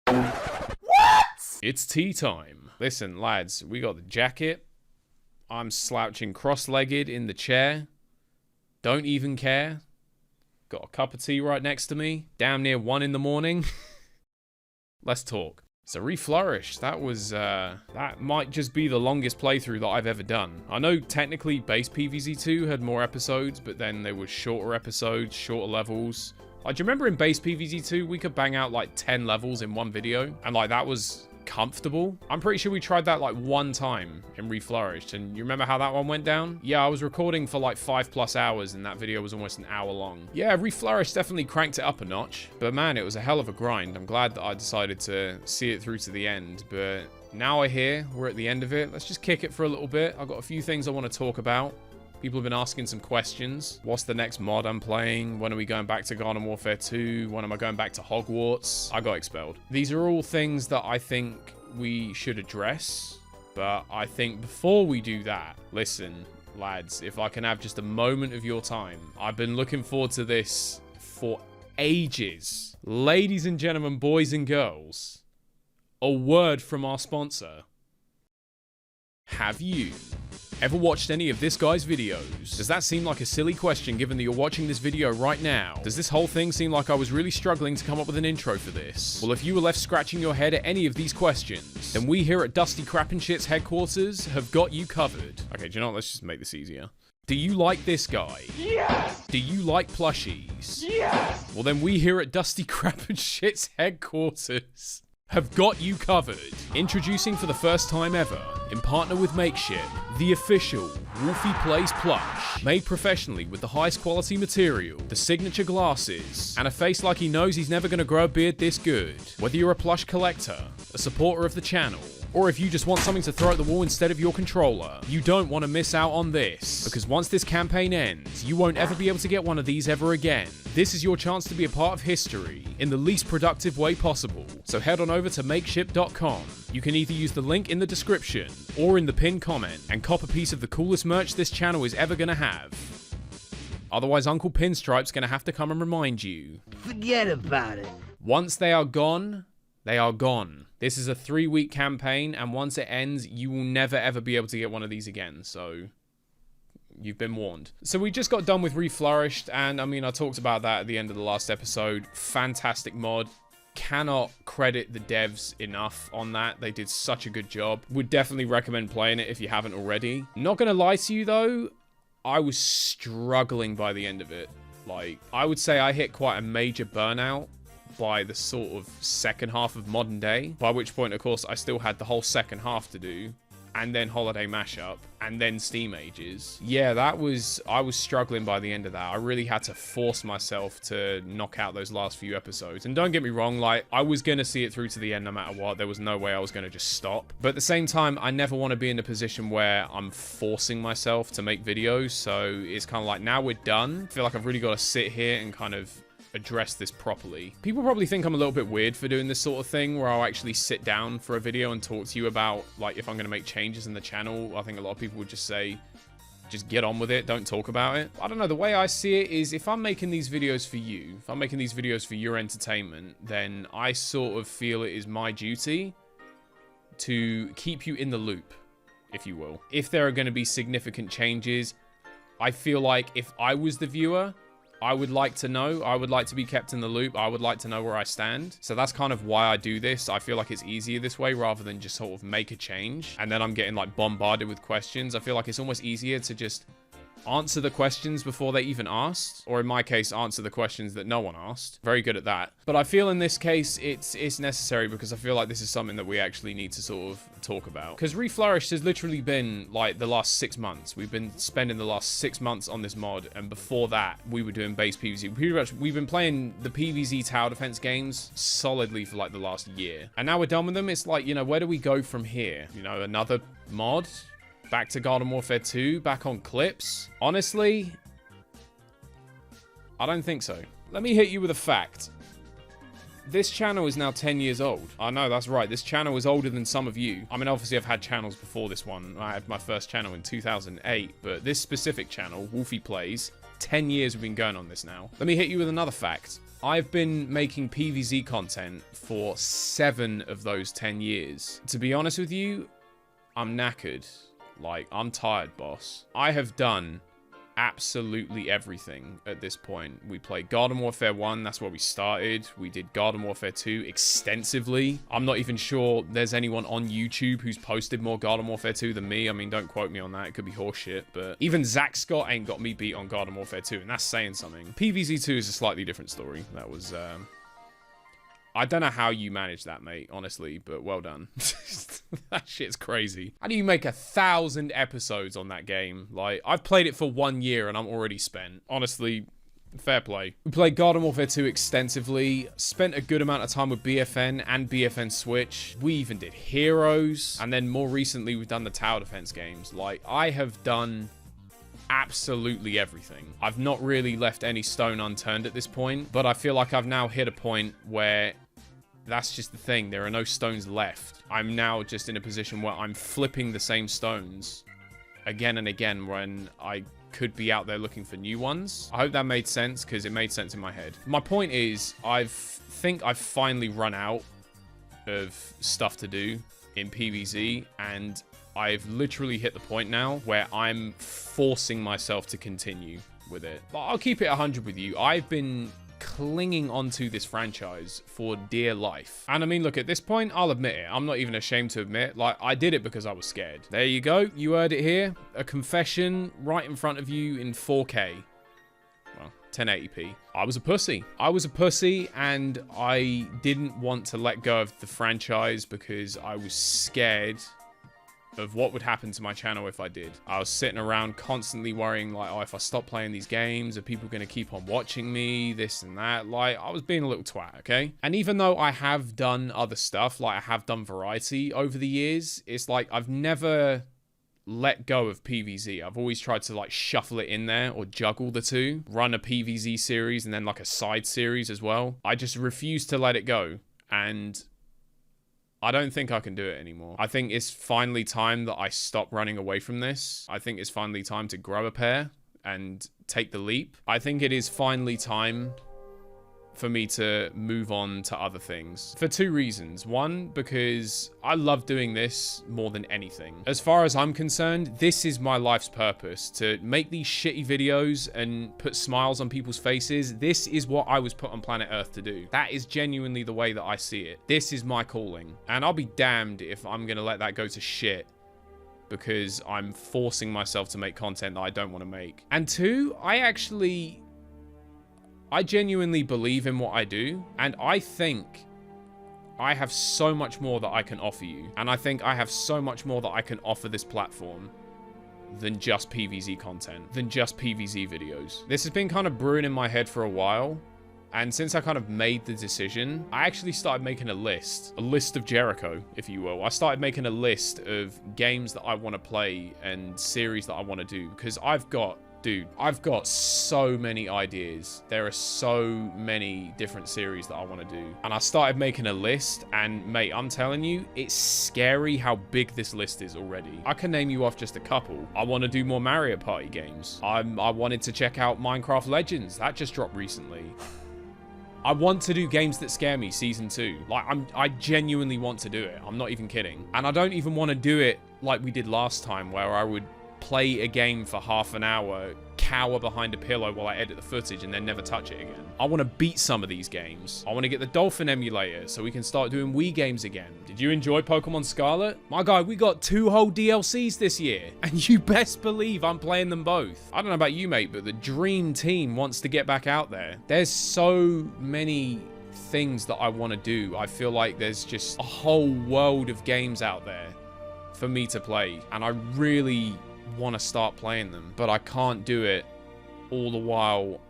What? It's tea time. Listen, lads, we got the jacket. I'm slouching cross-legged in the chair. Don't even care. Got a cup of tea right next to me. Damn near 1 in the morning. Let's talk. So Reflourished, that was, that might just be the longest playthrough that I've ever done. I know technically base PvZ2 had more episodes, but then there was shorter episodes, shorter levels. Like, do you remember in base PvZ2, we could bang out like 10 levels in one video? And like, that was comfortable. I'm pretty sure we tried that like 1 time in Reflourished, and you remember how that one went down? Yeah, I was recording for like 5+ hours and that video was almost an hour long. Yeah, Reflourished definitely cranked it up a notch, but man, it was a hell of a grind. I'm glad that I decided to see it through to the end, but now I hear we're at the end of it. Let's just kick it for a little bit. I've got a few things I want to talk about. People have been asking some questions. What's the next mod I'm playing? When are we going back to Garden Warfare 2? When am I going back to Hogwarts? I got expelled. These are all things that I think we should address. But I think before we do that, listen, lads, if I can have just a moment of your time. I've been looking forward to this for ages. Ladies and gentlemen, boys and girls, a word from our sponsor. Have you ever watched any of this guy's videos? Does that seem like a silly question given that you're watching this video right now? Does this whole thing seem like I was really struggling to come up with an intro for this? Well, if you were left scratching your head at any of these questions, then we here at Dusty Crappin' Shit's headquarters have got you covered. Okay, do you know what? Let's just make this easier. Do you like this guy? Yes! Do you like plushies? Yes! Well, then we here at Dusty Crappin' Shit's headquarters have got you covered. Introducing for the first time ever, in partner with Makeship, the official Wolfy Playz plush, made professionally with the highest quality material, the signature glasses, and a face like he knows he's never gonna grow a beard this good. Whether you're a plush collector, a supporter of the channel, or if you just want something to throw at the wall instead of your controller, you don't want to miss out on this. Because once this campaign ends, you won't ever be able to get one of these ever again. This is your chance to be a part of history in the least productive way possible. So head on over to makeship.com. You can either use the link in the description or in the pinned comment and cop a piece of the coolest merch this channel is ever gonna have. Otherwise, Uncle Pinstripe's gonna have to come and remind you. Forget about it. Once they are gone, they are gone. This is a 3-week campaign, and once it ends, you will never ever be able to get one of these again, so you've been warned. So we just got done with Reflourished, and I mean, I talked about that at the end of the last episode. Fantastic mod. Cannot credit the devs enough on that. They did such a good job. Would definitely recommend playing it if you haven't already. Not gonna lie to you though, I was struggling by the end of it. Like, I would say I hit quite a major burnout by the sort of second half of Modern Day, by which point, of course, I still had the whole second half to do, and then Holiday Mashup, and then Steam Ages. Yeah, I was struggling by the end of that. I really had to force myself to knock out those last few episodes. And don't get me wrong, like, I was gonna see it through to the end no matter what. There was no way I was gonna just stop. But at the same time, I never want to be in a position where I'm forcing myself to make videos, so it's kind of like, now we're done. I feel like I've really got to sit here and kind of address this properly. People probably think I'm a little bit weird for doing this sort of thing where I'll actually sit down for a video and talk to you about, like, if I'm going to make changes in the channel. I think a lot of people would just say, just get on with it, don't talk about it. I don't know, the way I see it is, if I'm making these videos for you, if I'm making these videos for your entertainment, then I sort of feel it is my duty to keep you in the loop, if you will. If there are going to be significant changes, I feel like if I was the viewer, I would like to know. I would like to be kept in the loop. I would like to know where I stand. So that's kind of why I do this. I feel like it's easier this way rather than just sort of make a change and then I'm getting like bombarded with questions. I feel like it's almost easier to just answer the questions before they even asked, or in my case, answer the questions that no one asked. Very good at that. But I feel in this case, it's necessary because I feel like this is something that we actually need to sort of talk about. Because Reflourished has literally been like the last 6 months. We've been spending the last 6 months on this mod, and before that, we were doing base PvZ. Pretty much, we've been playing the PvZ tower defense games solidly for like the last year. And now we're done with them. It's like, you know, where do we go from here? You know, another mod? Back to Garden Warfare 2, back on clips. Honestly, I don't think so. Let me hit you with a fact. This channel is now 10 years old. I know, that's right. This channel is older than some of you. I mean, obviously, I've had channels before this one. I had my first channel in 2008, but this specific channel, Wolfy Playz, 10 years we've been going on this now. Let me hit you with another fact. I've been making PvZ content for 7 of those 10 years. To be honest with you, I'm knackered. Like, I'm tired, boss. I have done absolutely everything at this point. We played Garden Warfare 1, that's where we started. We did Garden Warfare 2 extensively. I'm not even sure there's anyone on YouTube who's posted more Garden Warfare 2 than me. I mean, don't quote me on that, it could be horseshit, but even Zach Scott ain't got me beat on Garden Warfare 2, and that's saying something. PvZ 2 is a slightly different story. That was, I don't know how you managed that, mate, honestly, but well done. That shit's crazy. How do you make 1,000 episodes on that game? Like, I've played it for 1 year and I'm already spent. Honestly, fair play. We played Garden Warfare 2 extensively, spent a good amount of time with BFN and BFN Switch. We even did Heroes, and then more recently we've done the tower defense games. Like, I have done absolutely everything. I've not really left any stone unturned at this point, but I feel like I've now hit a point where that's just the thing. There are no stones left. I'm now just in a position where I'm flipping the same stones again and again when I could be out there looking for new ones. I hope that made sense, because it made sense in my head. My point is, I think I've finally run out of stuff to do in PvZ, and I've literally hit the point now where I'm forcing myself to continue with it. But I'll keep it 100 with you. I've been clinging onto this franchise for dear life. And I mean, look, at this point, I'll admit it. I'm not even ashamed to admit, like, I did it because I was scared. There you go. You heard it here. A confession right in front of you in 4K. Well, 1080p. I was a pussy. I was a pussy, and I didn't want to let go of the franchise because I was scared of what would happen to my channel if I did. I was sitting around constantly worrying, like, oh, if I stop playing these games, are people going to keep on watching me, this and that? Like, I was being a little twat, okay? And even though I have done other stuff, like I have done variety over the years, it's like I've never let go of PvZ. I've always tried to, like, shuffle it in there or juggle the two, run a PvZ series and then like a side series as well. I just refuse to let it go, and I don't think I can do it anymore. I think it's finally time that I stop running away from this. I think it's finally time to grow a pair and take the leap. I think it is finally time for me to move on to other things for 2 reasons. One, because I love doing this more than anything. As far as I'm concerned, this is my life's purpose, to make these shitty videos and put smiles on people's faces. This is what I was put on planet Earth to do. That is genuinely the way that I see it. This is my calling, and I'll be damned if I'm gonna let that go to shit because I'm forcing myself to make content that I don't want to make. And 2, I genuinely believe in what I do, and I think I have so much more that I can offer you. And I think I have so much more that I can offer this platform than just PvZ content, than just PvZ videos. This has been kind of brewing in my head for a while, and since I kind of made the decision, I actually started making a list of Jericho, if you will. I started making a list of games that I want to play and series that I want to do, because I've got so many ideas. There are so many different series that I want to do. And I started making a list, and mate, I'm telling you, it's scary how big this list is already. I can name you off just a couple. I want to do more Mario Party games. I wanted to check out Minecraft Legends. That just dropped recently. I want to do Games That Scare Me Season 2. Like, I genuinely want to do it. I'm not even kidding. And I don't even want to do it like we did last time, where I would play a game for half an hour, cower behind a pillow while I edit the footage, and then never touch it again. I want to beat some of these games. I want to get the Dolphin emulator so we can start doing Wii games again. Did you enjoy Pokemon Scarlet? My guy, we got 2 whole DLCs this year, and you best believe I'm playing them both. I don't know about you, mate, but the dream team wants to get back out there. There's so many things that I want to do. I feel like there's just a whole world of games out there for me to play, and I really want to start playing them, but I can't do it all the while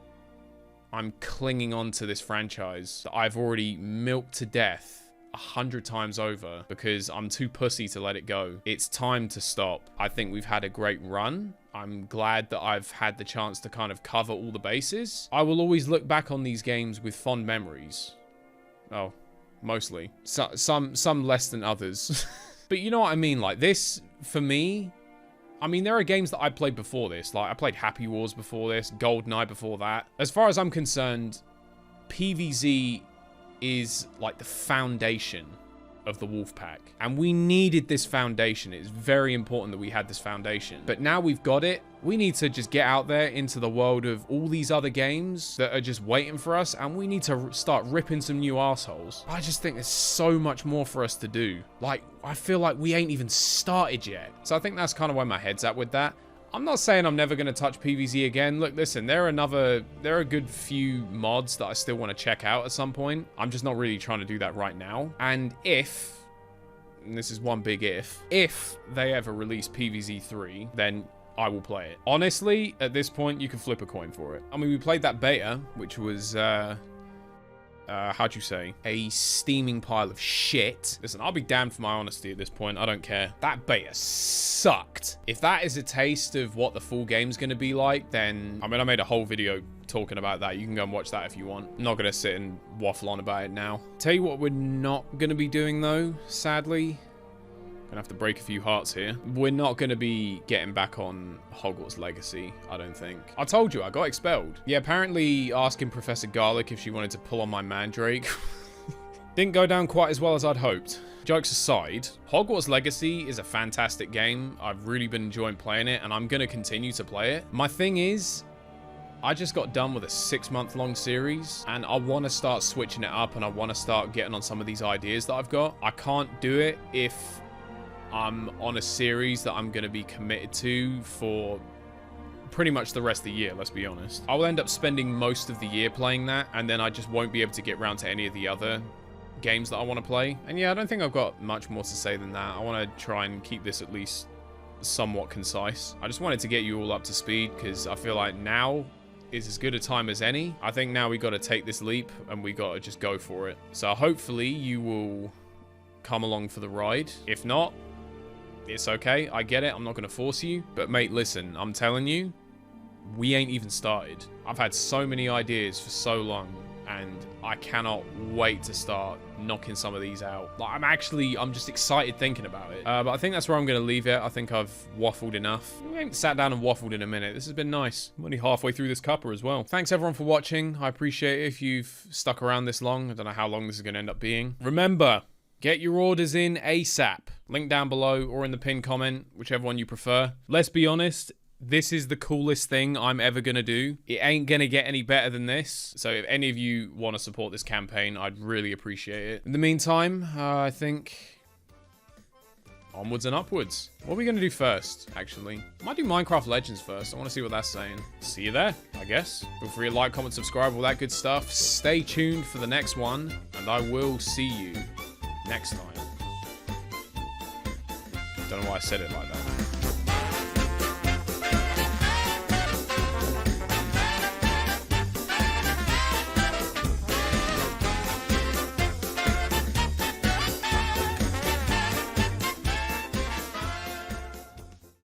I'm clinging on to this franchise that I've already milked to death 100 times over because I'm too pussy to let it go. It's time to stop. I think we've had a great run. I'm glad that I've had the chance to kind of cover all the bases. I will always look back on these games with fond memories. Oh, mostly. Some less than others. But you know what I mean? Like, this, for me, I mean, there are games that I played before this. Like, I played Happy Wars before this, GoldenEye before that. As far as I'm concerned, PvZ is like the foundation of the Wolfpack, and we needed this foundation. It's very important that we had this foundation, but now we've got it. We need to just get out there into the world of all these other games that are just waiting for us, and we need to start ripping some new assholes. I just think there's so much more for us to do. Like, I feel like we ain't even started yet. So I think that's kind of where my head's at with that. I'm not saying I'm never going to touch PvZ again. Look, listen, there are a good few mods that I still want to check out at some point. I'm just not really trying to do that right now. And and this is one big if they ever release PvZ 3, then I will play it. Honestly, at this point, you can flip a coin for it. I mean, we played that beta, which was, how'd you say? A steaming pile of shit. Listen, I'll be damned for my honesty at this point. I don't care. That beta sucked. If that is a taste of what the full game's going to be like, then, I mean, I made a whole video talking about that. You can go and watch that if you want. I'm not going to sit and waffle on about it now. Tell you what we're not going to be doing, though, sadly. Gonna have to break a few hearts here. We're not gonna be getting back on Hogwarts Legacy, I don't think. I told you, I got expelled. Yeah, apparently asking Professor Garlick if she wanted to pull on my Mandrake didn't go down quite as well as I'd hoped. Jokes aside, Hogwarts Legacy is a fantastic game. I've really been enjoying playing it, and I'm gonna continue to play it. My thing is, I just got done with a 6-month-long series, and I want to start switching it up, and I want to start getting on some of these ideas that I've got. I can't do it if I'm on a series that I'm going to be committed to for pretty much the rest of the year, let's be honest. I will end up spending most of the year playing that, and then I just won't be able to get around to any of the other games that I want to play. And yeah, I don't think I've got much more to say than that. I want to try and keep this at least somewhat concise. I just wanted to get you all up to speed, because I feel like now is as good a time as any. I think now we got to take this leap, and we got to just go for it. So hopefully you will come along for the ride. If not, it's okay. I get it. I'm not going to force you. But mate, listen, I'm telling you, we ain't even started. I've had so many ideas for so long, and I cannot wait to start knocking some of these out. Like, I'm just excited thinking about it. But I think that's where I'm going to leave it. I think I've waffled enough. We ain't sat down and waffled in a minute. This has been nice. I'm only halfway through this cuppa as well. Thanks everyone for watching. I appreciate it if you've stuck around this long. I don't know how long this is going to end up being. Remember, get your orders in ASAP. Link down below or in the pinned comment, whichever one you prefer. Let's be honest, this is the coolest thing I'm ever going to do. It ain't going to get any better than this. So if any of you want to support this campaign, I'd really appreciate it. In the meantime, I think onwards and upwards. What are we going to do first, actually? I might do Minecraft Legends first. I want to see what that's saying. See you there, I guess. Feel free to like, comment, subscribe, all that good stuff. Stay tuned for the next one, and I will see you next time. Don't know why I said it like that.